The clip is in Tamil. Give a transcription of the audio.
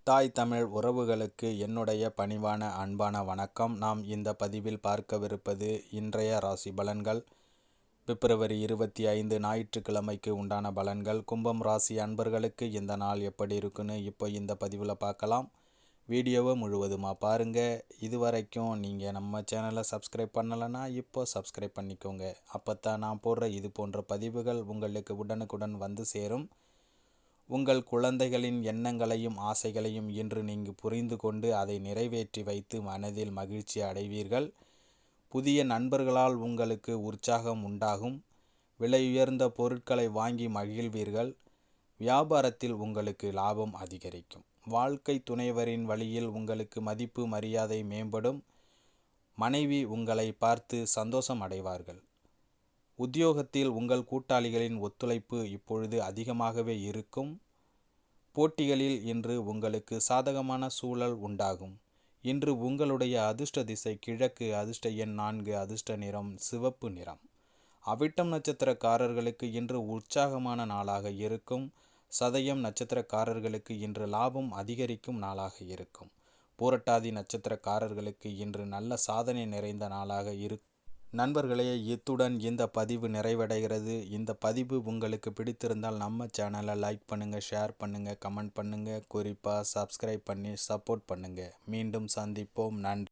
தாய் தமிழ் உறவுகளுக்கு என்னுடைய பணிவான அன்பான வணக்கம். நாம் இந்த பதிவில் பார்க்கவிருப்பது இன்றைய ராசி பலன்கள். பிப்ரவரி 25 ஞாயிற்றுக்கிழமைக்கு உண்டான பலன்கள். கும்பம் ராசி அன்பர்களுக்கு இந்த நாள் எப்படி இருக்குன்னு இப்போ இந்த பதிவில் பார்க்கலாம். வீடியோவை முழுவதுமாக பாருங்கள். இதுவரைக்கும் நீங்கள் நம்ம சேனலை சப்ஸ்கிரைப் பண்ணலைன்னா இப்போ சப்ஸ்கிரைப் பண்ணிக்கோங்க. அப்போ தான் நான் போடுற இது போன்ற பதிவுகள் உங்களுக்கு உடனுக்குடன் வந்து சேரும். உங்கள் குழந்தைகளின் எண்ணங்களையும் ஆசைகளையும் இன்று நீங்கள் புரிந்து கொண்டு அதை நிறைவேற்றி வைத்து மனதில் மகிழ்ச்சி அடைவீர்கள். புதிய நண்பர்களால் உங்களுக்கு உற்சாகம் உண்டாகும். விலையுயர்ந்த பொருட்களை வாங்கி மகிழ்வீர்கள். வியாபாரத்தில் உங்களுக்கு லாபம் அதிகரிக்கும். வாழ்க்கை துணைவரின் வழியில் உங்களுக்கு மதிப்பு மரியாதை மேம்படும். மனைவி உங்களை பார்த்து சந்தோஷம் அடைவார்கள். உத்தியோகத்தில் உங்கள் கூட்டாளிகளின் ஒத்துழைப்பு இப்பொழுது அதிகமாகவே இருக்கும். போட்டிகளில் இன்று உங்களுக்கு சாதகமான சூழல் உண்டாகும். இன்று உங்களுடைய அதிர்ஷ்ட திசை கிழக்கு, அதிர்ஷ்ட எண் 4, அதிர்ஷ்ட நிறம் சிவப்பு நிறம். அவிட்டம் நட்சத்திரக்காரர்களுக்கு இன்று உற்சாகமான நாளாக இருக்கும். சதயம் நட்சத்திரக்காரர்களுக்கு இன்று லாபம் அதிகரிக்கும் நாளாக இருக்கும். பூரட்டாதி நட்சத்திரக்காரர்களுக்கு இன்று நல்ல சாதனை நிறைந்த நாளாக இருக்கும். நண்பர்களே, இத்துடன் இந்த பதிவு நிறைவடைகிறது. இந்த பதிவு உங்களுக்கு பிடித்திருந்தால் நம்ம சேனலை லைக் பண்ணுங்கள், ஷேர் பண்ணுங்கள், கமெண்ட் பண்ணுங்கள், குறிப்பாக சப்ஸ்கிரைப் பண்ணி சப்போர்ட் பண்ணுங்கள். மீண்டும் சந்திப்போம். நன்றி.